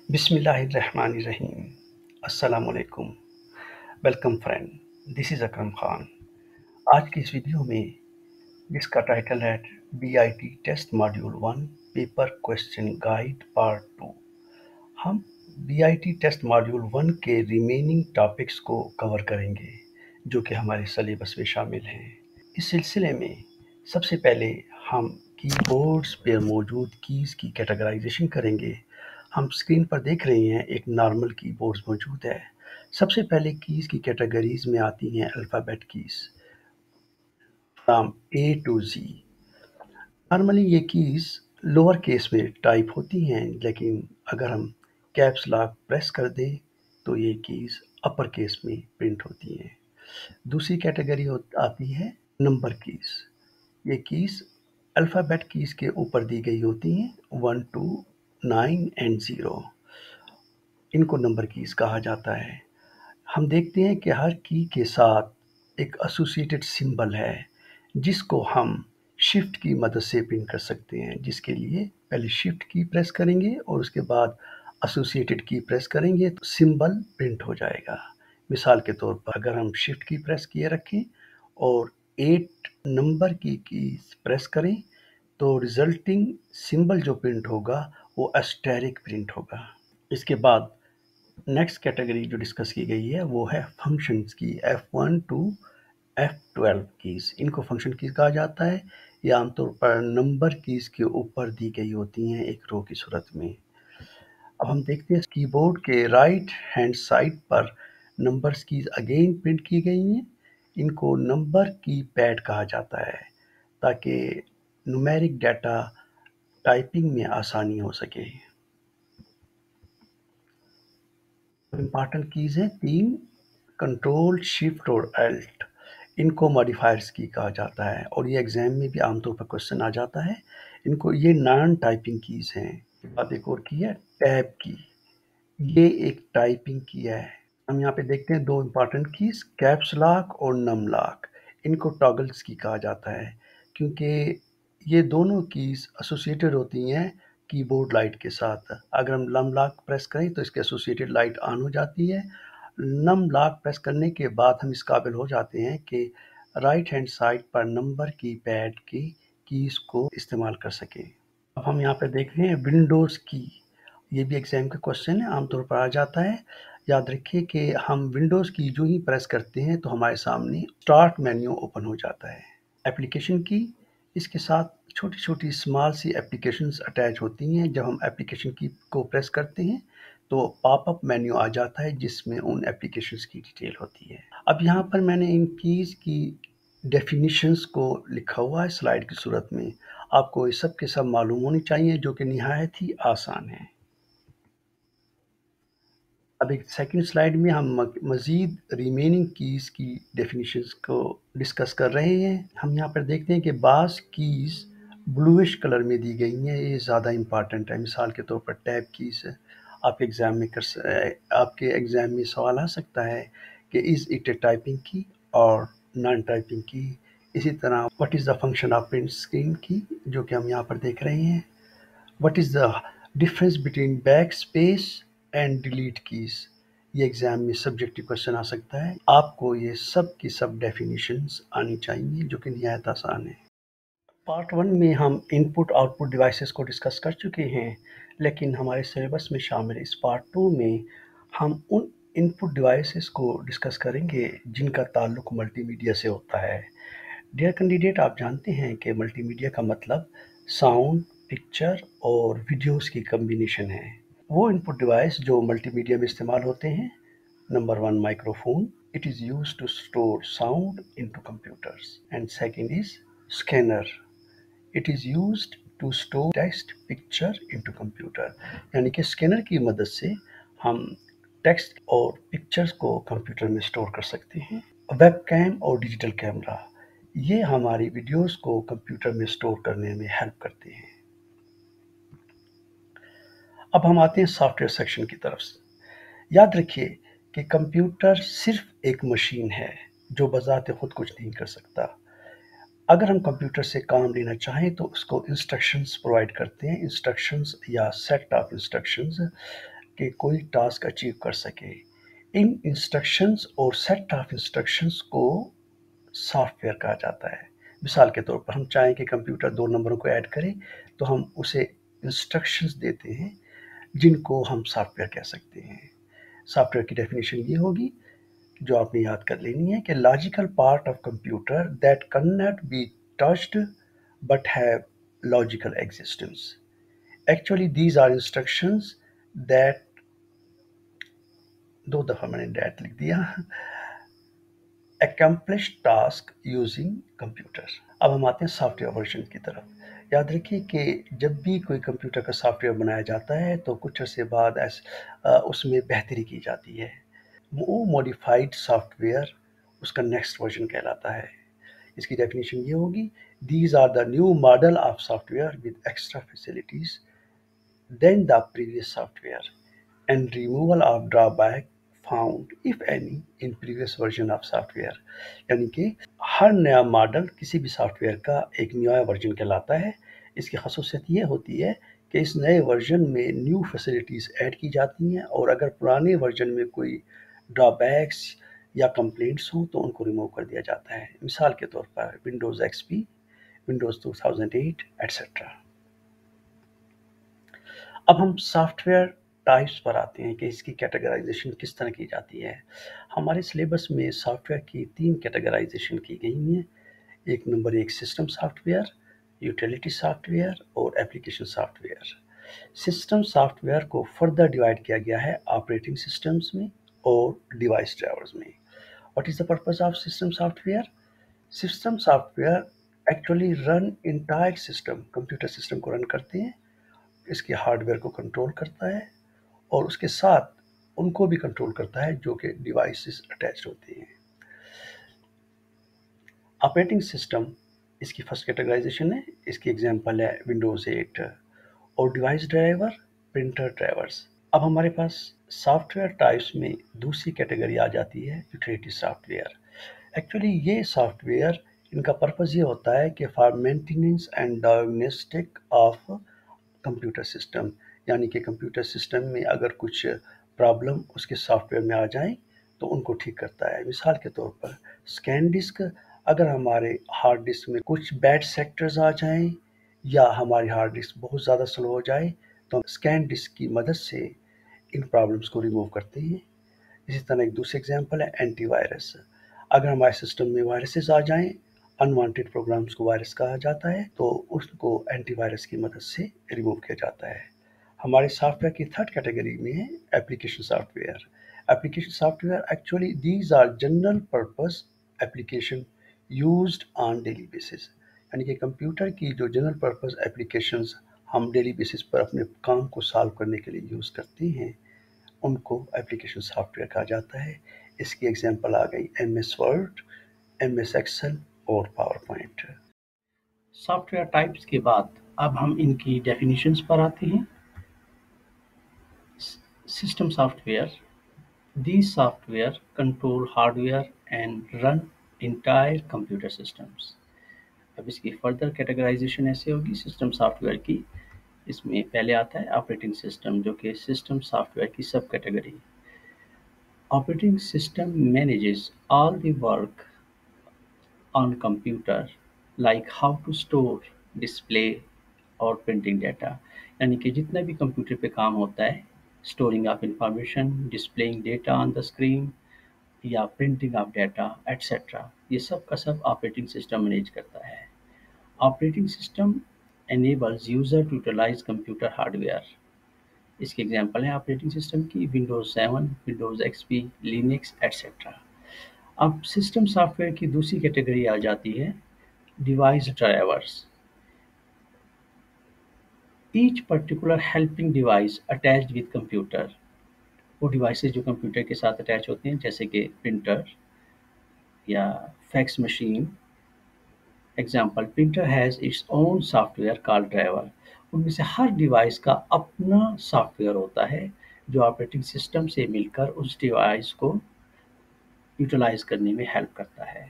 بسم اللہ الرحمن الرحیم۔ السلام علیکم۔ ویلکم فرینڈ، دس از اکرم خان۔ آج کی اس ویڈیو میں جس کا ٹائٹل ہے BIT test module 1 paper question guide part 2، ہم BIT ٹیسٹ ماڈیول 1 کے ریمیننگ ٹاپکس کو کور کریں گے جو کہ ہمارے سلیبس میں شامل ہیں۔ اس سلسلے میں سب سے پہلے ہم کی بورڈز پہ موجود کیز کی کیٹاگرائزیشن کریں گے۔ ہم اسکرین پر دیکھ رہے ہیں ایک نارمل کی بورڈز موجود ہے۔ سب سے پہلے کیز کی کیٹیگریز میں آتی ہیں alphabet keys from A to Z۔ Normally یہ کیز لوور کیس میں ٹائپ ہوتی ہیں، لیکن اگر ہم کیپس لاک پریس کر دیں تو یہ کیز اپر کیس میں پرنٹ ہوتی ہیں۔ دوسری کیٹیگری آتی ہے نمبر کیز۔ یہ کیز الفابیٹ کیز کے اوپر دی گئی ہوتی ہیں 1 2 9 and 0۔ ان کو نمبر کیز کہا جاتا ہے۔ ہم دیکھتے ہیں کہ ہر کی کے ساتھ ایک ایسوسیٹڈ سمبل ہے جس کو ہم شفٹ کی مدد سے پرنٹ کر سکتے ہیں، جس کے لیے پہلے شفٹ کی پریس کریں گے اور اس کے بعد ایسوسیٹڈ کی پریس کریں گے تو سمبل پرنٹ ہو جائے گا۔ مثال کے طور پر اگر ہم شفٹ کی پریس کیے رکھیں اور 8 نمبر کی پریس کریں تو ریزلٹنگ سمبل جو پرنٹ ہوگا وہ اسٹیرک پرنٹ ہوگا۔ اس کے بعد نیکسٹ کیٹیگری جو ڈسکس کی گئی ہے وہ ہے فنکشنز کی F1 to F12 کیز۔ ان کو فنکشن کیز کہا جاتا ہے۔ یہ عام طور پر نمبر کیز کے اوپر دی گئی ہوتی ہیں ایک رو کی صورت میں۔ اب ہم دیکھتے ہیں کی بورڈ کے رائٹ ہینڈ سائڈ پر نمبرز کیز اگین پرنٹ کی گئی ہیں۔ ان کو نمبر کی پیڈ کہا جاتا ہے تاکہ نومیرک ڈیٹا ٹائپنگ میں آسانی ہو سکے۔ امپارٹنٹ کیز ہیں 3، کنٹرول شفٹ اور الٹ۔ ان کو ماڈیفائرز کی کہا جاتا ہے اور یہ ایگزام میں بھی عام طور پر کوشچن آ جاتا ہے۔ ان کو یہ نان ٹائپنگ کیز ہیں۔ بات ایک اور کی ہے ٹیب کی، یہ ایک ٹائپنگ کی ہے۔ ہم یہاں پہ دیکھتے ہیں 2 امپارٹنٹ کیز کیپس لاک اور نم لاک۔ ان کو ٹاگلز کی کہا جاتا ہے کیونکہ یہ دونوں کیز ایسوسیٹڈ ہوتی ہیں کی بورڈ لائٹ کے ساتھ۔ اگر ہم نم لاک پریس کریں تو اس کے ایسوسیٹڈ لائٹ آن ہو جاتی ہے۔ نم لاک پریس کرنے کے بعد ہم اس قابل ہو جاتے ہیں کہ رائٹ ہینڈ سائڈ پر نمبر کی پیڈ کی کیز کو استعمال کر سکیں۔ اب ہم یہاں پہ دیکھ رہے ہیں ونڈوز کی، یہ بھی ایگزام کا کوشچن ہے، عام طور پر آ جاتا ہے۔ یاد رکھیے کہ ہم ونڈوز کی جو ہی پریس کرتے ہیں تو ہمارے سامنے اسٹارٹ مینیو اوپن ہو جاتا ہے۔ اپلیکیشن کی، اس کے ساتھ چھوٹی چھوٹی اسمال سی اپلیکیشنز اٹیچ ہوتی ہیں۔ جب ہم اپلیکیشن کی کو پریس کرتے ہیں تو پاپ اپ مینیو آ جاتا ہے جس میں ان اپلیکیشنز کی ڈیٹیل ہوتی ہے۔ اب یہاں پر میں نے ان کیز کی ڈیفینیشنز کو لکھا ہوا ہے سلائیڈ کی صورت میں۔ آپ کو یہ سب کے سب معلوم ہونی چاہیے جو کہ نہایت ہی آسان ہے۔ اب ایک سیکنڈ سلائیڈ میں ہم مزید ریمیننگ کیز کی ڈیفینیشنز کو ڈسکس کر رہے ہیں۔ ہم یہاں پر دیکھتے ہیں کہ بعض کیز بلوئش کلر میں دی گئی ہیں، یہ زیادہ امپارٹنٹ ہے۔ مثال کے طور پر ٹیب کیز آپ کے ایگزام میں سوال آ سکتا ہے کہ از اٹ اے ٹائپنگ کی اور نان ٹائپنگ کی۔ اسی طرح what is the function of print screen کی، جو کہ ہم یہاں پر دیکھ رہے ہیں۔ What is the difference between back space and delete keys, یہ ایگزام میں سبجیکٹو کوشچن آ سکتا ہے۔ آپ کو یہ سب کی سب ڈیفینیشنز آنی چاہیے جو کہ نہایت آسان ہے۔ پارٹ 1 میں ہم ان پٹ آؤٹ پٹ ڈیوائسز کو ڈسکس کر چکے ہیں، لیکن ہمارے سلیبس میں شامل اس پارٹ 2 میں ہم ان ان پٹ ڈیوائسز کو ڈسکس کریں گے جن کا تعلق ملٹی میڈیا سے ہوتا ہے۔ ڈیئر کینڈیڈیٹ، آپ جانتے ہیں کہ ملٹی میڈیا کا مطلب ساؤنڈ، پکچر اور ویڈیوز کی کمبینیشن ہے۔ وہ ان پٹ ڈیوائس جو ملٹی میڈیا میں استعمال ہوتے ہیں: number 1 microphone, it is used to store sound into computers, and second is scanner, it is used to store text picture into computer، یعنی کہ اسکینر کی مدد سے ہم ٹیکسٹ اور پکچرز کو کمپیوٹر میں اسٹور کر سکتے ہیں۔ ویب کیم اور ڈیجیٹل کیمرہ، یہ ہماری ویڈیوز کو کمپیوٹر میں اسٹور کرنے میں ہیلپ کرتے ہیں۔ اب ہم آتے ہیں سافٹ ویئر سیکشن کی طرف سے۔ یاد رکھیے کہ کمپیوٹر صرف ایک مشین ہے جو بذات خود کچھ نہیں کر سکتا۔ اگر ہم کمپیوٹر سے کام لینا چاہیں تو اس کو انسٹرکشنز پرووائڈ کرتے ہیں۔ انسٹرکشنز یا سیٹ آف انسٹرکشنز कि कोई टास्क अचीव कर सके। इन इंस्ट्रक्शंस और सेट ऑफ इंस्ट्रक्शंस को सॉफ्टवेयर कहा जाता है। मिसाल के तौर पर हम चाहें कि कंप्यूटर 2 नंबरों को ऐड करे, तो हम उसे इंस्ट्रक्शंस देते हैं जिनको हम सॉफ्टवेयर कह सकते हैं। सॉफ्टवेयर की डेफिनेशन ये होगी, जो आपने याद कर लेनी है, कि logical part of computer that can not be touched but have logical existence. Actually these are instructions that, 2 दफ़ा मैंने डैट लिख दिया, accomplish task using computer। अब हम आते हैं सॉफ्टवेयर वर्जन की तरफ। याद रखिए कि जब भी कोई कंप्यूटर का सॉफ्टवेयर बनाया जाता है तो कुछ अर्से बाद उसमें बेहतरी की जाती है। वो मॉडिफाइड सॉफ्टवेयर उसका नेक्स्ट वर्जन कहलाता है। इसकी डेफिनेशन ये होगी, these are the new model of software with extra facilities then the previous software and removal of drawback found if any in previous version of software। यानी कि हर नया model किसी भी सॉफ्टवेयर का एक नया वर्जन कहलाता है। इसकी खसूसियत ये होती है कि इस नए वर्जन में न्यू फैसिलिटीज़ ऐड की जाती हैं, और अगर पुराने वर्जन में कोई ड्रॉबैक्स या कंप्लेंट्स हों तो उनको रिमूव कर दिया जाता है। मिसाल के तौर पर विंडोज़ एक्सपी, विंडोज़ 2008 एट्सेट्रा। अब हम सॉफ्टवेयर टाइप्स पर आते हैं कि इसकी कैटेगराइजेशन किस तरह की जाती है। हमारे सिलेबस में सॉफ्टवेयर की 3 कैटेगराइजेशन की गई हैं। एक number 1 system software, utility software और एप्लीकेशन सॉफ्टवेयर। सिस्टम सॉफ्टवेयर को फर्दर डिवाइड किया गया है ऑपरेटिंग सिस्टम्स में और डिवाइस ड्राइवर्स में। What is the purpose of system software? System software actually run entire system, computer system को रन करते हैं, इसके हार्डवेयर को कंट्रोल करता है और उसके साथ उनको भी कंट्रोल करता है जो कि डिवाइसेस अटैच होती हैं। ऑपरेटिंग सिस्टम इसकी फर्स्ट कैटेगराइजेशन है। इसकी एग्जांपल है विंडोज़ 8 और डिवाइस ड्राइवर, प्रिंटर ड्राइवर्स। अब हमारे पास सॉफ्टवेयर टाइप्स में दूसरी कैटेगरी आ जाती है, यूटिलिटी सॉफ्टवेयर। एक्चुअली ये सॉफ्टवेयर, इनका पर्पज़ ये होता है कि for maintenance and diagnostic of computer system, यानी कि कंप्यूटर सिस्टम में अगर कुछ प्रॉब्लम उसके सॉफ्टवेयर में आ जाए तो उनको ठीक करता है। मिसाल के तौर पर स्कैन डिस्क, अगर हमारे हार्ड डिस्क में कुछ बैड सेक्टर्स आ जाएं या हमारी हार्ड डिस्क बहुत ज़्यादा स्लो हो जाए तो हम स्कैन डिस्क की मदद से इन प्रॉब्लम्स को रिमूव करते हैं। इसी तरह एक दूसरी एग्जांपल है एंटीवायरस। अगर हमारे सिस्टम में वायरसेस आ जाएं, अनवांटेड प्रोग्राम्स को वायरस कहा जाता है, तो उसको एंटीवायरस की मदद से रिमूव किया जाता है। हमारे सॉफ्टवेयर की थर्ड कैटेगरी में है application software. Application software actually these are general purpose application used on daily basis, यानी कि कंप्यूटर की जो जनरल पर्पस एप्लीकेशंस हम डेली बेसिस पर अपने काम को सॉल्व करने के लिए यूज़ करते हैं, उनको एप्लीकेशन सॉफ्टवेयर कहा जाता है। इसकी एग्जांपल आ गई MS वर्ड, MS एक्सेल और पावर पॉइंट। सॉफ्टवेयर टाइप्स के बाद अब हम इनकी डेफिनेशंस पर आते हैं। System software, these software control hardware and run entire computer systems। अब इसकी फर्दर कैटेगराइजेशन ऐसे होगी सिस्टम सॉफ्टवेयर की। इसमें पहले आता है ऑपरेटिंग सिस्टम, जो कि सिस्टम सॉफ्टवेयर की सब category. Operating system manages all the work on computer like how to store, display और प्रिंटिंग डाटा, यानी कि जितना भी कंप्यूटर पे काम होता है, storing of information, displaying data on the screen या प्रिंटिंग ऑफ डाटा एट्सेट्रा, ये सब का सब ऑपरेटिंग सिस्टम मैनेज करता है। Operating system enables user to utilize computer hardware. इसकी एग्जांपल है ऑपरेटिंग सिस्टम की Windows 7, Windows XP, Linux etcetera. अब सिस्टम सॉफ्टवेयर की दूसरी कैटेगरी आ जाती है device drivers. Each particular helping device attached with computer, वो डिवाइसेस जो कंप्यूटर के साथ अटैच होते हैं, जैसे कि प्रिंटर या fax machine. Example, printer has its own software called driver. उनमें से हर डिवाइस का अपना सॉफ्टवेयर होता है जो ऑपरेटिंग सिस्टम से मिलकर उस डिवाइस को यूटिलाइज करने में हेल्प करता है।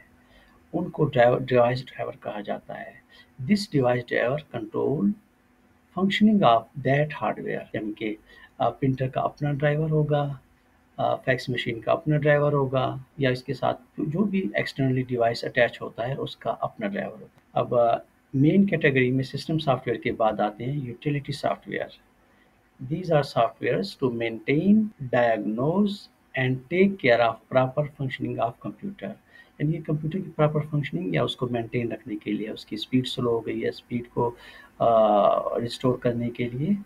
उनको डिवाइस ड्राइवर कहा जाता है। This device driver control functioning of that hardware, यानी कि प्रिंटर का अपना ड्राइवर होगा, फैक्स मशीन का अपना ड्राइवर होगा, या इसके साथ जो भी एक्सटर्नली डिवाइस अटैच होता है उसका अपना ड्राइवर होगा। अब मेन कैटेगरी में सिस्टम सॉफ्टवेयर के बाद आते हैं utility software. These are softwares to maintain, diagnose and take care of proper functioning of computer। यानी कि कंप्यूटर की प्रॉपर फंक्शनिंग या उसको मेंटेन रखने के लिए, उसकी स्पीड स्लो हो गई है, स्पीड को रिस्टोर करने के लिए,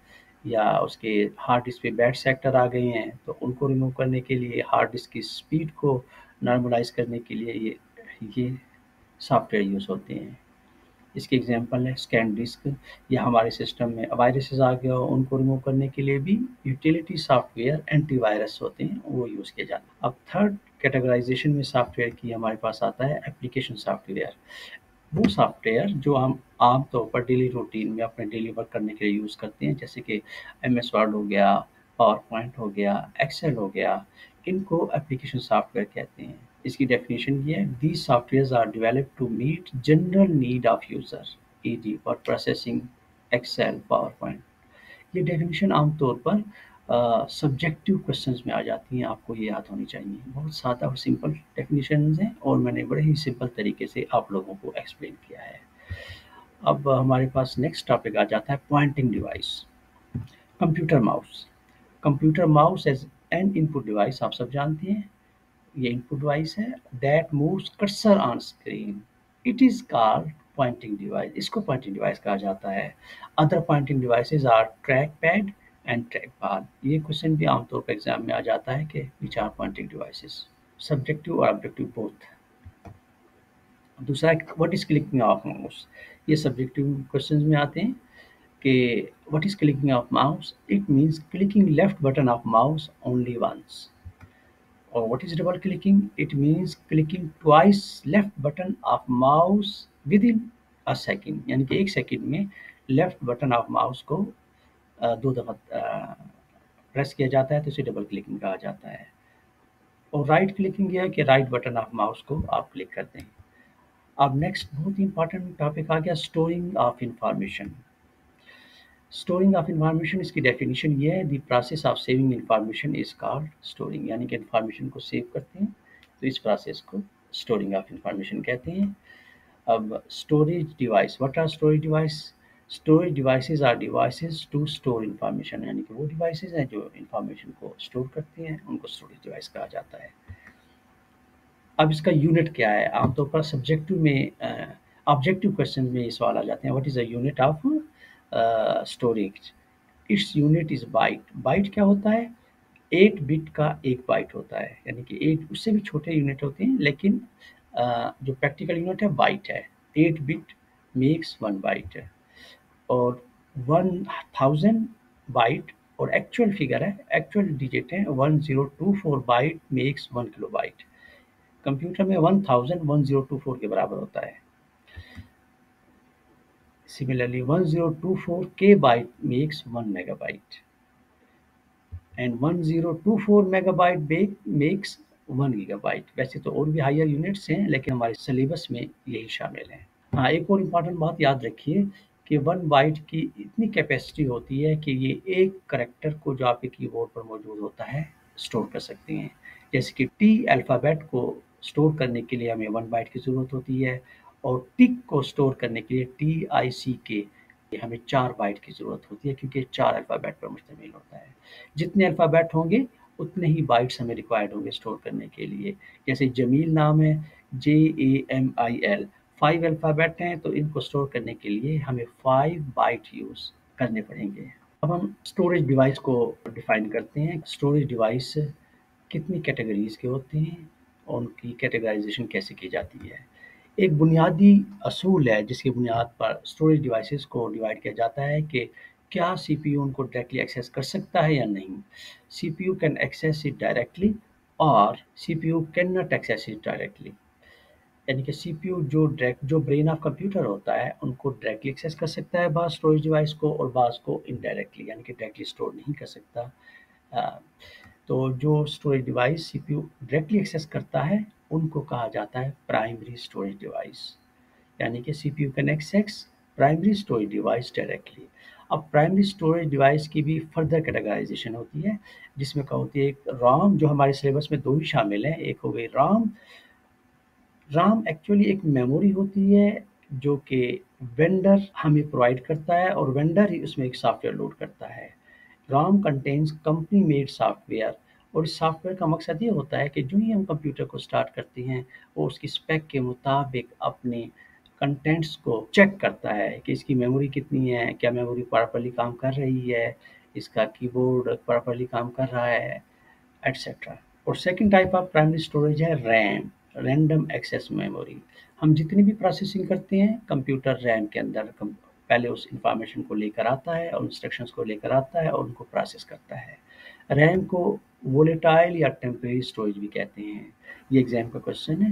या उसके हार्ड डिस्क पे बैड सेक्टर आ गए हैं तो उनको रिमूव करने के लिए, हार्ड डिस्क की स्पीड को नॉर्मलाइज करने के लिए ये सॉफ्टवेयर यूज़ होते हैं। इसके एग्जांपल है स्कैन डिस्क, या हमारे सिस्टम में वायरसेस आ गया हो उनको रिमूव करने के लिए भी यूटिलिटी सॉफ्टवेयर एंटीवायरस होते हैं, वो यूज़ किए जाते हैं। अब थर्ड कैटेगराइजेशन में सॉफ्टवेयर की हमारे पास आता है एप्लीकेशन सॉफ्टवेयर। वो सॉफ्टवेयर जो हम आम तौर पर डेली रूटीन में अपने डेली वर्क करने के लिए यूज़ करते हैं, जैसे कि एमएस वर्ड हो गया, पावर पॉइंट हो गया, एक्सेल हो गया, इनको एप्लीकेशन सॉफ्टवेयर कहते हैं। इसकी डेफिनेशन ये है, these software are developed to meet general need of user, eg for processing Excel, power point. ये डेफिनेशन आमतौर पर सब्जेक्टिव क्वेश्चंस में आ जाती हैं, आपको ये याद होनी चाहिए। बहुत सादा और सिंपल डेफिनेशंस हैं और मैंने बड़े ही सिंपल तरीके से आप लोगों को एक्सप्लेन किया है। अब हमारे पास नेक्स्ट टॉपिक आ जाता है pointing device. Computer mouse. Computer mouse as an input device, आप सब जानते हैं ये इनपुट डिवाइस है, that moves cursor on screen, it is called pointing device. इसको पॉइंटिंग डिवाइस कहा जाता है। Other pointing devices are track pad and track bar. ये क्वेश्चन भी आमतौर पर एग्जाम में आ जाता है कि which are pointing devices, subjective और ऑब्जेक्टिव बोथ। दूसरा, what is clicking of mouse, ये सब्जेक्टिव क्वेश्चन में आते हैं कि what is clicking of mouse, it means clicking left button of mouse only once. और what is double clicking, it means clicking twice left button of mouse within a second। यानी कि एक second में left button of mouse को दो दफा press किया जाता है तो इसे डबल क्लिकिंग कहा जाता है। और राइट क्लिकिंग ये है कि राइट बटन ऑफ माउस को आप क्लिक करते हैं। अब नेक्स्ट बहुत ही इंपॉर्टेंट टॉपिक आ गया storing of information. Storing of information, इसकी डेफिनेशन ये है, the process of saving information is called storing. यानी कि इंफॉर्मेशन को सेव करते हैं तो इस प्रोसेस को स्टोरिंग ऑफ इंफॉर्मेशन कहते हैं। अब storage device, what are storage device, storage devices are devices to store information. यानी कि वो डिवाइसेस हैं जो इंफॉर्मेशन को स्टोर करते हैं, उनको स्टोरेज डिवाइस कहा जाता है। अब इसका यूनिट क्या है, आमतौर पर सब्जेक्टिव में ऑब्जेक्टिव क्वेश्चन में ये सवाल आ जाते हैं, what is the unit of storage, it's unit is byte. Byte क्या होता है, 8 बिट का एक बाइट होता है, यानी कि 8 उससे भी छोटे यूनिट होते हैं, लेकिन जो प्रैक्टिकल यूनिट है बाइट है। 8 बिट मेक्स 1 बाइट है, और 1000 बाइट और एक्चुअल फिगर है, एक्चुअल डिजिट है 1024 byte makes 1 kilo byte. Computer में 1024 के बराबर होता है। Similarly, 1024 k byte makes 1 megabyte and 1024 megabyte makes 1 gigabyte। वैसे तो और भी हायर यूनिट्स हैं लेकिन हमारे सिलेबस में यही शामिल है। हाँ, एक और इम्पॉर्टेंट बात याद रखिए कि 1 बाइट की इतनी कैपेसिटी होती है कि ये एक करैक्टर को जो आपके कीबोर्ड पर मौजूद होता है स्टोर कर सकते हैं। जैसे कि टी अल्फ़ाबेट को स्टोर करने के लिए हमें 1 बाइट की ज़रूरत होती है, और टिक को स्टोर करने के लिए TICK हमें 4 बाइट की ज़रूरत होती है, क्योंकि 4 अल्फ़ाबेट पर मुश्तमिल होता है। जितने अल्फ़ाबेट होंगे उतने ही बाइट्स हमें रिक्वायर्ड होंगे स्टोर करने के लिए। जैसे जमील नाम है, JAMIL, 5 अल्फ़ाबेट हैं तो इनको स्टोर करने के लिए हमें 5 बाइट यूज़ करने पड़ेंगे। अब हम स्टोरेज डिवाइस को डिफ़ाइन करते हैं। स्टोरेज डिवाइस कितनी कैटेगरीज़ के होते हैं और उनकी कैटेगराइजेशन कैसे की जाती है। एक बुनियादी असूल है जिसकी बुनियाद पर स्टोरेज डिवाइसेस को डिवाइड किया जाता है कि क्या सीपीयू उनको डायरेक्टली एक्सेस कर सकता है या नहीं। CPU can access it directly और CPU can not access it directly. यानी कि सीपीयू जो ब्रेन ऑफ कंप्यूटर होता है उनको डायरेक्टली एक्सेस कर सकता है बाज़ स्टोरेज डिवाइस को, और बाज़ को इनडायरेक्टली, यानी कि डायरेक्टली स्टोर नहीं कर सकता। अ, तो जो storage device CPU directly access करता है उनको कहा जाता है प्राइमरी स्टोरेज डिवाइस। यानी कि CPU can access primary storage device directly. اب پرائمری اسٹوریج ڈیوائس کی بھی فردر کیٹیگرائزیشن ہوتی ہے، جس میں کیا ہوتی ہے ایک رام، جو ہمارے سلیبس میں دو ہی شامل ہیں، ایک ہو گئی رام۔ رام ایکچولی ایک میموری ہوتی ہے جو کہ وینڈر ہمیں پرووائڈ کرتا ہے، اور وینڈر ہی اس میں ایک سافٹ ویئر لوڈ کرتا ہے۔ Ram contains company made soft where, اور اس سافٹ ویئر کا مقصد یہ ہوتا ہے کہ جو ہی ہم کمپیوٹر کو اسٹارٹ کرتے ہیں وہ اس کی اسپیک کے مطابق اپنے کنٹینٹس کو چیک کرتا ہے کہ اس کی میموری کتنی ہے، کیا میموری پراپرلی کام کر رہی ہے، اس کا کی بورڈ پراپرلی کام کر رہا ہے، ایٹسٹرا۔ اور second type of primary storage ہے ریم، رینڈم ایکسیس میموری۔ ہم جتنی بھی پروسیسنگ کرتے ہیں کمپیوٹر ریم کے اندر پہلے اس انفارمیشن کو لے کر آتا ہے اور انسٹرکشنز کو لے کر آتا ہے اور ان کو پروسیس کرتا ہے۔ ریم کو وولیٹائل یا ٹیمپریری اسٹوریج بھی کہتے ہیں۔ یہ ایگزام کا کوشچن ہے،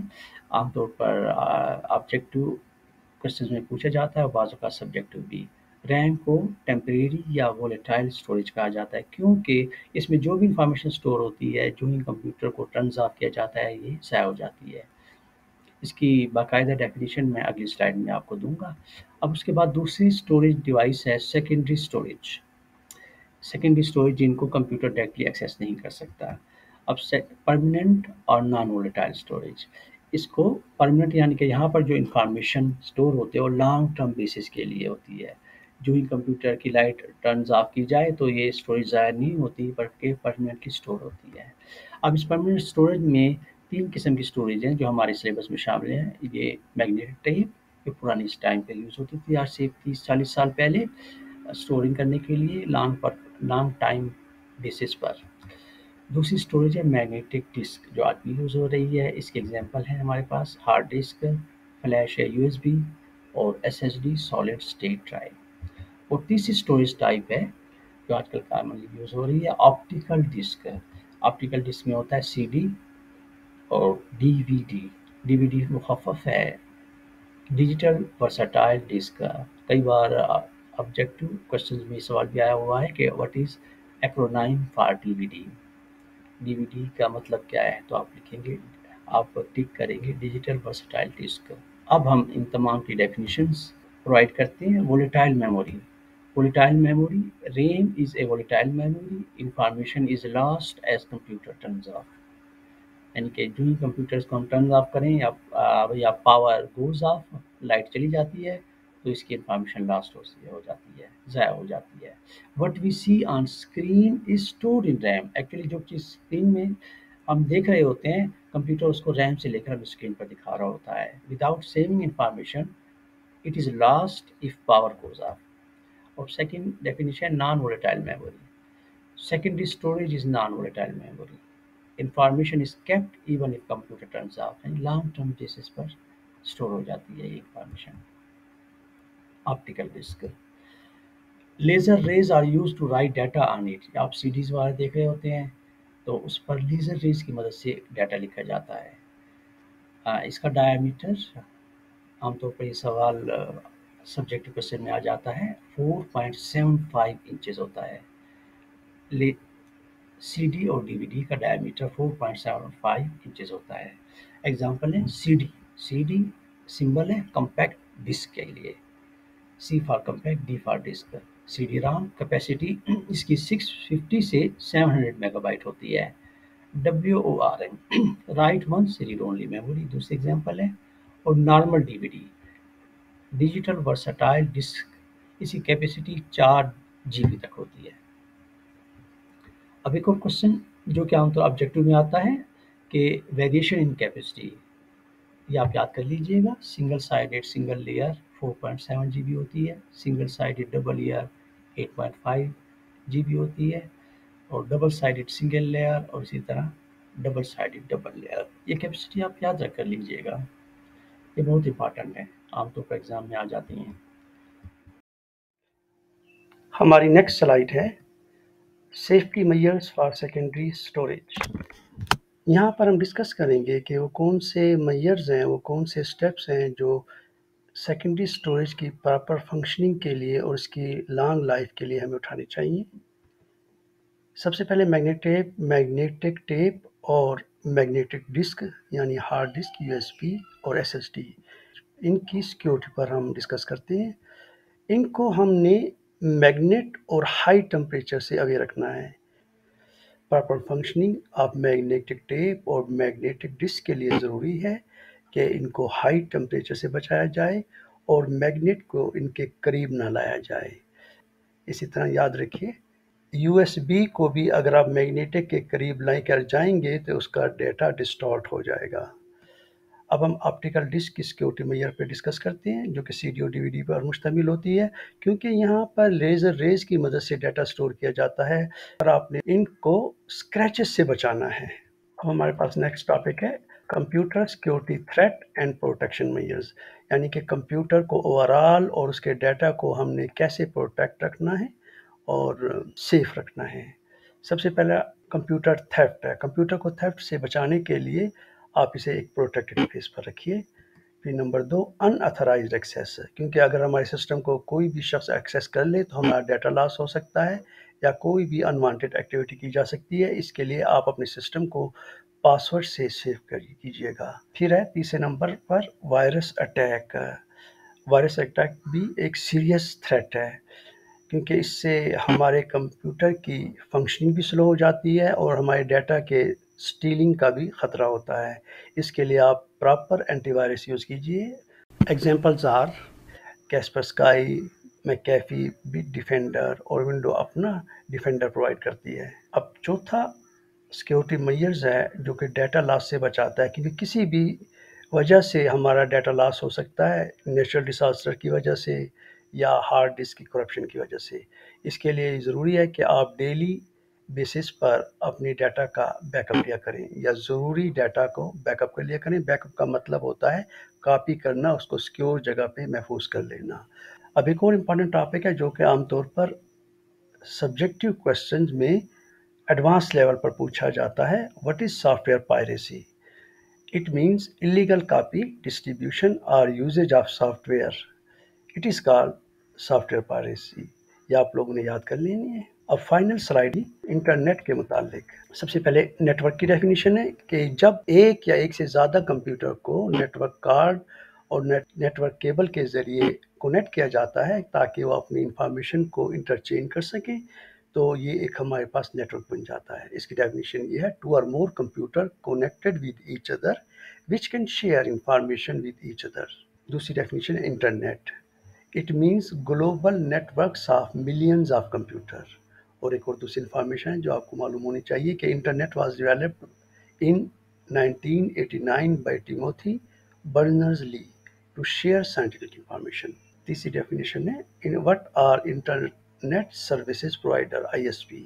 عام طور پر آبجیکٹو کوشچنز میں پوچھا جاتا ہے اور بعض اوقات سبجیکٹو بھی۔ ریم کو ٹیمپریری یا وولیٹائل اسٹوریج کہا جاتا ہے کیونکہ اس میں جو بھی انفارمیشن اسٹور ہوتی ہے جو ہی کمپیوٹر کو ٹرنز آف کیا جاتا ہے یہ ضائع ہو جاتی ہے۔ اس کی باقاعدہ ڈیفینیشن میں اگلی سلائڈ میں آپ کو دوں گا۔ اب اس کے بعد دوسری اسٹوریج ڈیوائس ہے سیکنڈری اسٹوریج۔ سیکنڈری اسٹوریج جن کو کمپیوٹر ڈائریکٹلی ایکسیس نہیں کر سکتا۔ اب پرماننٹ اور نان وولیٹائل اسٹوریج، اس کو پرماننٹ یعنی کہ یہاں پر جو انفارمیشن اسٹور ہوتے ہیں وہ لانگ ٹرم بیسس کے لیے ہوتی ہے۔ جو ہی کمپیوٹر کی لائٹ ٹرنز آف کی جائے تو یہ اسٹوریج ضائع نہیں ہوتی بلکہ پرماننٹلی اسٹور ہوتی ہے۔ اب اس پرماننٹ اسٹوریج میں تین قسم کی اسٹوریج ہیں جو ہمارے سلیبس میں شامل ہیں۔ یہ میگنیٹک ٹیپ، جو پرانی ٹائم پہ یوز ہوتی تھی، آج سے 30-40 سال پہلے، اسٹورنگ کرنے کے لیے لانگ ٹائم بیسس پر۔ دوسری اسٹوریج ہے میگنیٹک ڈسک جو آج بھی یوز ہو رہی ہے۔ اس کے ایگزامپل ہیں ہمارے پاس ہارڈ ڈسک، فلیش یا یو ایس بی، اور S S D solid state drive. اور تیسری اسٹوریج ٹائپ ہے جو آج کل کامنلی یوز ہو رہی ہے آپٹیکل ڈسک۔ آپٹیکل ڈسک میں ہوتا ہے سی ڈی اور D V D. D V D مخفف ہے ڈیجیٹل ورسٹائل ڈسک۔ کئی بار آبجیکٹو کوشچنز میں سوال بھی آیا ہوا ہے کہ what is acronym for D V D. D V D کا مطلب کیا ہے، تو آپ لکھیں گے، آپ ٹک کریں گے ڈیجیٹل ورسٹائل ڈسک۔ اب ہم ان تمام کی ڈیفینیشنز پرووائڈ کرتے ہیں۔ Volatile memory, volatile memory, RAM is a volatile memory, information is lost as computer turns off۔ یعنی کہ جو ہی کمپیوٹرز کو ہم ٹرن آف کریں یا پاور گوز آف، لائٹ چلی جاتی ہے تو اس کی انفارمیشن لاسٹ ہو جاتی ہے، ضائع ہو جاتی ہے۔ What we see on screen is stored in RAM. Actually جو چیز اسکرین میں ہم دیکھ رہے ہوتے ہیں کمپیوٹر اس کو ریم سے لے کر ہمیں اسکرین پر دکھا رہا ہوتا ہے۔ Without saving information it is lost if power goes off. اور second definition non volatile memory. Secondary storage is non volatile memory. Information is kept even if computer turns off, یعنی لانگ ٹرم بیسس پر store ہو جاتی ہے یہ information. Optical disk, laser rays are use to write data on it. آپ C days وغیرہ دیکھ رہے ہوتے ہیں تو اس پر لیزر ریز کی مدد سے ڈیٹا لکھا جاتا ہے۔ اس کا ڈائیمیٹر، عام طور پر یہ سوال سبجیکٹ کوشچن میں آ جاتا ہے، 4.75 انچز ہوتا ہے۔ سی ڈی اور ڈی وی ڈی کا ڈائیمیٹر 4.75 انچز ہوتا ہے۔ ایگزامپل ہے C D. C D symbol ہے کمپیکٹ ڈسک کے لیے، C for compact, D for disk. C D ROM capacity اس کی 650 سے 700 میگا بائٹ ہوتی ہے۔ WORM، write once read only memory, دوسری ایگزامپل ہے۔ اور normal D V D, digital versatile disk, اس کی کیپیسٹی 4 جی بی تک ہوتی ہے۔ اب ایک اور کوشچن جو کہ عام طور آبجیکٹو میں آتا ہے کہ ویریشن ان کیپیسٹی، یہ آپ یاد کر لیجئے گا۔ Single sided single layer 4.7 G B ہوتی ہے، single sided double layer 8.5 G B ہوتی ہے، اور ڈبل سائڈڈ سنگل لیئر اور اسی طرح ڈبل سائڈڈ ڈبل لیئر۔ یہ کیپیسٹی آپ یاد رکھ کر لیجئے گا، یہ بہت امپارٹنٹ ہے، عام طور پر ایگزام میں آ جاتی ہیں۔ ہماری نیکسٹ سلائیڈ ہے safety measures for secondary storage. یہاں پر ہم ڈسکس کریں گے کہ وہ کون سے میئرز ہیں، وہ کون سے اسٹیپس ہیں جو سیکنڈری اسٹوریج کی پراپر فنکشننگ کے لیے اور اس کی لانگ لائف کے لیے ہمیں اٹھانے چاہیے۔ سب سے پہلے میگنیٹک ٹیپ اور میگنیٹک ڈسک یعنی hard disk, you S B اور ایس ایس ڈی، ان کی سیکیورٹی پر ہم ڈسکس کرتے ہیں۔ ان کو ہم نے मैग्नेट और हाई टेम्परेचर से अवे रखना है। Proper functioning of magnetic tape और मैग्नेटिक डिस्क के लिए ज़रूरी है कि इनको हाई टेम्परेचर से बचाया जाए और मैग्नेट को इनके करीब ना लाया जाए। इसी तरह याद रखिए, यूएसबी को भी अगर आप मैग्नेटिक के करीब लेकर जाएंगे तो उसका डेटा डिस्टॉर्ट हो जाएगा। अब हम ऑप्टिकल डिस्क की सिक्योरिटी मेजर पे डिस्कस करते हैं, जो कि सीडी और डीवीडी पर मुश्तमिल होती है, क्योंकि यहाँ पर लेज़र रेज की मदद से डाटा स्टोर किया जाता है और आपने इनको स्क्रैचेस से बचाना है। अब हमारे पास नेक्स्ट टॉपिक है computer security threat and protection measures, यानी कि कंप्यूटर को ओवरऑल और उसके डाटा को हमने कैसे प्रोटेक्ट रखना है और सेफ रखना है। सबसे पहला कंप्यूटर थेफ्ट है। कंप्यूटर को थेफ्ट से बचाने के लिए आप इसे एक प्रोटेक्टेड प्लेस पर रखिए। फिर नंबर 2, अनऑथराइज्ड एक्सेस, क्योंकि अगर हमारे सिस्टम को कोई भी शख्स एक्सेस कर ले तो हमारा डाटा लॉस हो सकता है या कोई भी अनवांटेड एक्टिविटी की जा सकती है। इसके लिए आप अपने सिस्टम को पासवर्ड से सेव कीजिएगा। फिर है तीसरे नंबर पर वायरस अटैक। वायरस अटैक भी एक सीरियस थ्रेट है, क्योंकि इससे हमारे कंप्यूटर की फंक्शनिंग भी स्लो हो जाती है और हमारे डाटा के स्टीलिंग का भी ख़तरा होता है। इसके लिए आप प्रॉपर एंटीवायरस यूज़ कीजिए। Examples are Kaspersky, McAfee, Bit Defender और विंडो अपना डिफेंडर प्रोवाइड करती है। अब चौथा सिक्योरिटी मेजर्स है जो कि डाटा लॉस से बचाता है, क्योंकि किसी भी वजह से हमारा डाटा लॉस हो सकता है, नेचुरल डिसास्टर की वजह से या हार्ड डिस्क की करप्शन की वजह से। इसके लिए ज़रूरी है कि आप डेली बेसिस पर अपनी डाटा का बैकअप लिया करें या ज़रूरी डाटा को बैकअप कर लिया करें। बैकअप का मतलब होता है कॉपी करना, उसको सिक्योर जगह पे महफूज कर लेना। अब एक और इम्पॉर्टेंट टॉपिक है जो कि आमतौर पर सब्जेक्टिव क्वेश्चंस में एडवांस लेवल पर पूछा जाता है। What is software piracy? It means illegal copy, distribution और usages of software. It is called software piracy. ये आप लोगों ने याद कर लेनी है। अब फाइनल स्लाइड इंटरनेट के मुतालिक। सबसे पहले नेटवर्क की डेफिनेशन है कि जब एक या एक से ज़्यादा कंप्यूटर को नेटवर्क कार्ड और नेटवर्क केबल के ज़रिए कनेक्ट किया जाता है ताकि वो अपनी इंफॉर्मेशन को इंटरचेंज कर सकें, तो ये एक हमारे पास नेटवर्क बन जाता है। इसकी डेफिनेशन ये है, टू और more computer connected with each other which can share information with each other. दूसरी डेफिनेशन है internet. It means global networks of millions of computer. और एक और दूसरी इंफॉर्मेशन है जो आपको मालूम होनी चाहिए कि internet was developed in 1989 by Timothy Berners Lee to share scientific information. तीसरी डेफिनेशन है, in what are internet services provider, ISP,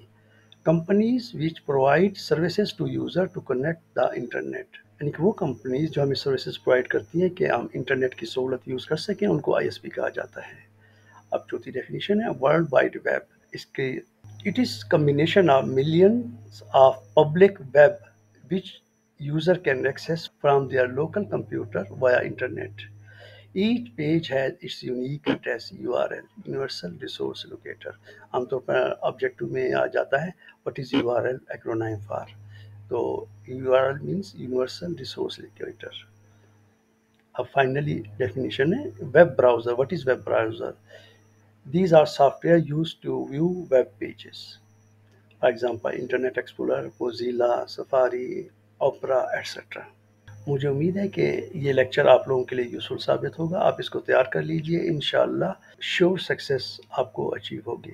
companies which provide services to user to connect the internet. यानी कि वो कंपनीज जो हमें सर्विसेज प्रोवाइड करती हैं कि हम इंटरनेट की सहूलत यूज़ कर सकें, उनको आईएसपी कहा जाता है। अब चौथी डेफिनेशन है वर्ल्ड वाइड वेब। इसके it is combination of millions of public web which user can access from their local computer via internet. Each page has its unique address URL, Universal Resource Locator। आमतौर पर objective में आ जाता है what is URL acronym for। तो URL means Universal Resource Locator। अब finally definition है web browser. What is web browser? These are software used to view web pages. For example, Internet Explorer, Mozilla, Safari, Opera, etc. मुझे उम्मीद है कि ये lecture आप लोगों के लिए यूज़फुल साबित होगा। आप इसको तैयार कर लीजिए, इंशाअल्लाह श्योर सक्सेस आपको अचीव होगी।